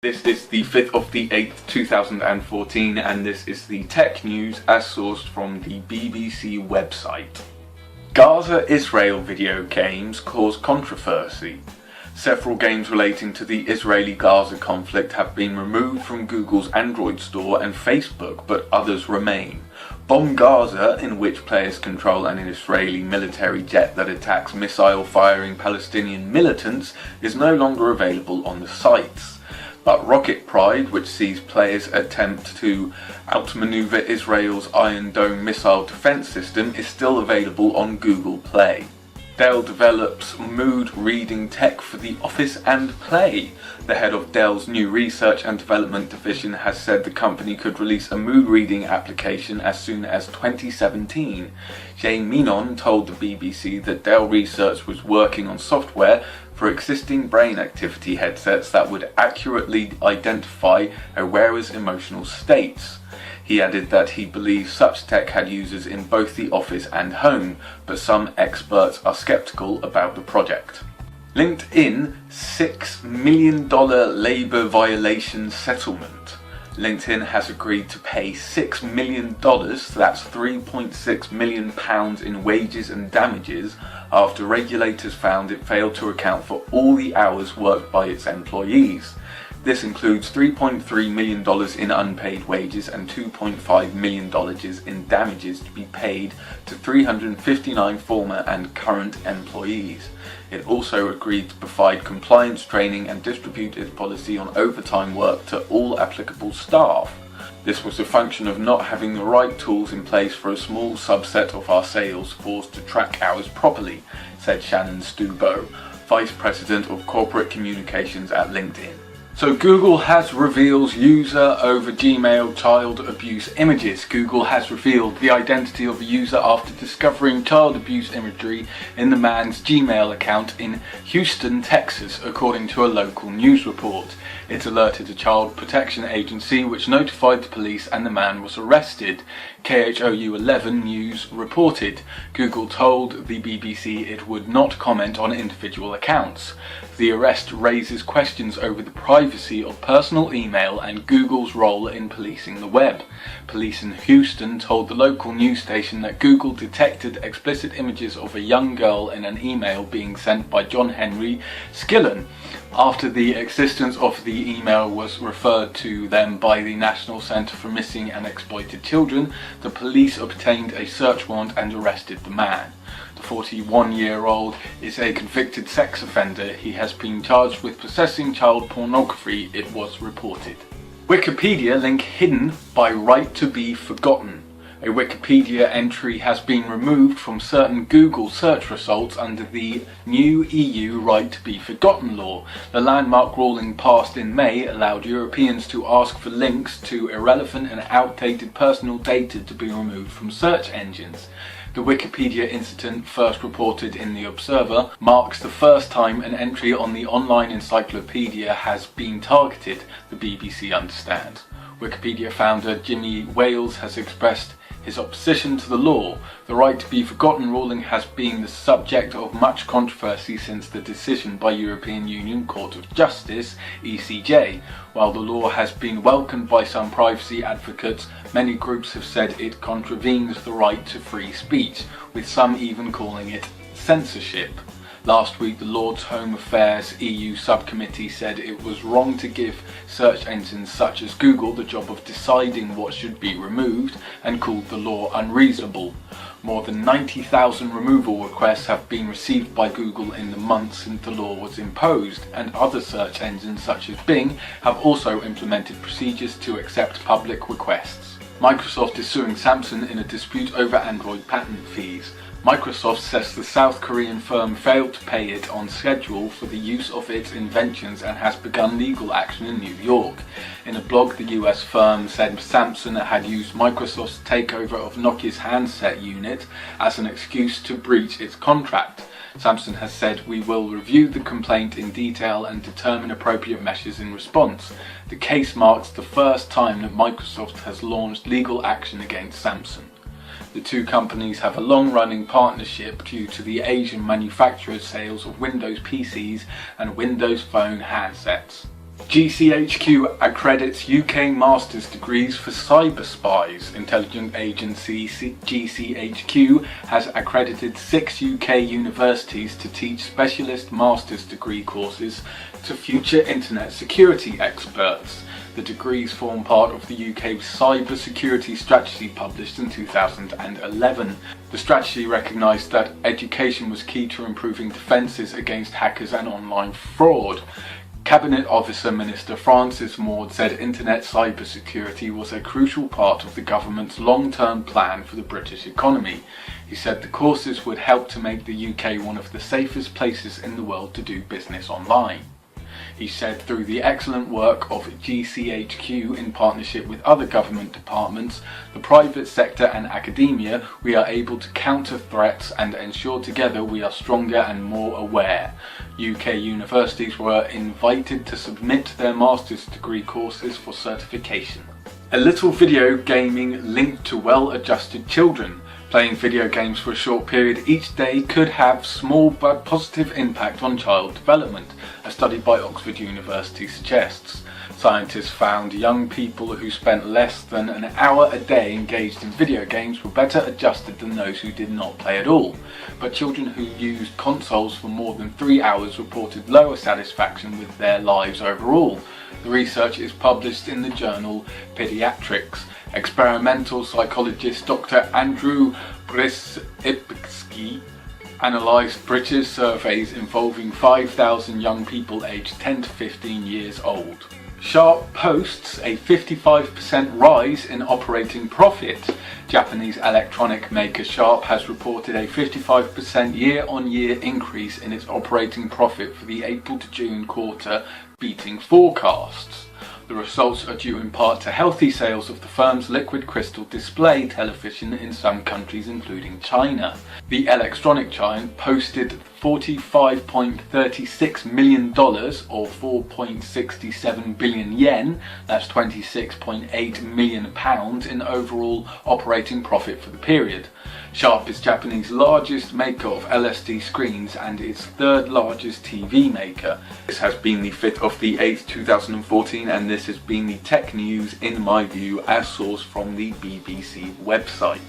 This is the 5th of the 8th, 2014, and this is the tech news as sourced from the BBC website. Gaza-Israel video games cause controversy. Several games relating to the Israeli-Gaza conflict have been removed from Google's Android store and Facebook, but others remain. Bomb Gaza, in which players control an Israeli military jet that attacks missile-firing Palestinian militants, is no longer available on the sites. But Rocket Pride, which sees players attempt to outmaneuver Israel's Iron Dome missile defense system, is still available on Google Play. Dell develops mood reading tech for the Office and Play. The head of Dell's new research and development division has said the company could release a mood reading application as soon as 2017. Jay Menon told the BBC that Dell Research was working on software for existing brain activity headsets that would accurately identify a wearer's emotional states. He added that he believes such tech had users in both the office and home, but some experts are skeptical about the project. LinkedIn $6 million labor violation settlement. LinkedIn has agreed to pay $6 million, that's £3.6 million in wages and damages, after regulators found it failed to account for all the hours worked by its employees. This includes $3.3 million in unpaid wages and $2.5 million in damages to be paid to 359 former and current employees. It also agreed to provide compliance training and distribute its policy on overtime work to all applicable staff. This was a function of not having the right tools in place for a small subset of our sales force to track hours properly, said Shannon Stubo, Vice President of Corporate Communications at LinkedIn. So Google has revealed user over Gmail child abuse images. Google has revealed the identity of a user after discovering child abuse imagery in the man's Gmail account in Houston, Texas, according to a local news report. It alerted a child protection agency which notified the police and the man was arrested. KHOU 11 News reported. Google told the BBC it would not comment on individual accounts. The arrest raises questions over the privacy of personal email and Google's role in policing the web. Police in Houston told the local news station that Google detected explicit images of a young girl in an email being sent by John Henry Skillen. After the existence of the email was referred to them by the National Center for Missing and Exploited Children, the police obtained a search warrant and arrested the man. The 41-year-old is a convicted sex offender. He has been charged with possessing child pornography, it was reported. Wikipedia link hidden by right to be forgotten. A Wikipedia entry has been removed from certain Google search results under the new EU Right to be Forgotten law. The landmark ruling passed in May allowed Europeans to ask for links to irrelevant and outdated personal data to be removed from search engines. The Wikipedia incident, first reported in The Observer, marks the first time an entry on the online encyclopedia has been targeted, the BBC understands. Wikipedia founder Jimmy Wales has expressed his opposition to the law. The right to be forgotten ruling has been the subject of much controversy since the decision by European Union Court of Justice, ECJ. While the law has been welcomed by some privacy advocates, many groups have said it contravenes the right to free speech, with some even calling it censorship. Last week, the Lord's Home Affairs EU subcommittee said it was wrong to give search engines such as Google the job of deciding what should be removed and called the law unreasonable. More than 90,000 removal requests have been received by Google in the months since the law was imposed, and other search engines such as Bing have also implemented procedures to accept public requests. Microsoft is suing Samsung in a dispute over Android patent fees. Microsoft says the South Korean firm failed to pay it on schedule for the use of its inventions and has begun legal action in New York. In a blog, the US firm said Samsung had used Microsoft's takeover of Nokia's handset unit as an excuse to breach its contract. Samsung has said, "We will review the complaint in detail and determine appropriate measures in response." The case marks the first time that Microsoft has launched legal action against Samsung. The two companies have a long-running partnership due to the Asian manufacturer's sales of Windows PCs and Windows Phone handsets. GCHQ accredits UK master's degrees for cyber spies. Intelligence agency GCHQ has accredited 6 UK universities to teach specialist master's degree courses to future internet security experts. The degrees form part of the UK's cyber security strategy published in 2011. The strategy recognised that education was key to improving defences against hackers and online fraud. Cabinet Officer Minister Francis Maude said internet cybersecurity was a crucial part of the government's long-term plan for the British economy. He said the courses would help to make the UK one of the safest places in the world to do business online. He said through the excellent work of GCHQ in partnership with other government departments, the private sector and academia, we are able to counter threats and ensure together we are stronger and more aware. UK universities were invited to submit their master's degree courses for certification. A little video gaming linked to well-adjusted children. Playing video games for a short period each day could have small but positive impact on child development, a study by Oxford University suggests. Scientists found young people who spent less than an hour a day engaged in video games were better adjusted than those who did not play at all. But children who used consoles for more than 3 hours reported lower satisfaction with their lives overall. The research is published in the journal Pediatrics. Experimental psychologist Dr. Andrew Brzezinski analysed British surveys involving 5,000 young people aged 10 to 15 years old. Sharp posts a 55% rise in operating profit. Japanese electronic maker Sharp has reported a 55% year-on-year increase in its operating profit for the April to June quarter, beating forecasts. The results are due in part to healthy sales of the firm's liquid crystal display television in some countries including China. The electronic giant posted $45.36 million or 4.67 billion yen, that's 26.8 million pounds in overall operating profit for the period. Sharp is Japanese largest maker of LCD screens and its third largest TV maker. This has been the 5th of the 8th 2014 and this has been the tech news in my view as sourced from the BBC website.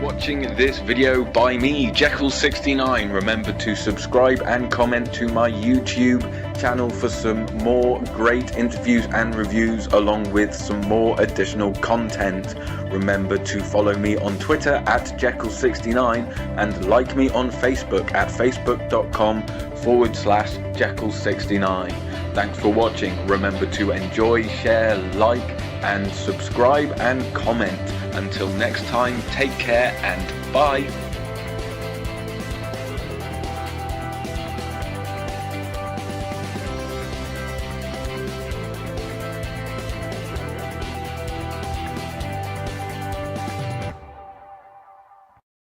Watching this video by me, Jeccles69. Remember to subscribe and comment to my YouTube channel for some more great interviews and reviews along with some more additional content. Remember to follow me on Twitter at Jeccles69 and like me on Facebook at facebook.com/Jeccles69. Thanks for watching. Remember to enjoy, share, like and subscribe and comment. Until next time, take care and bye.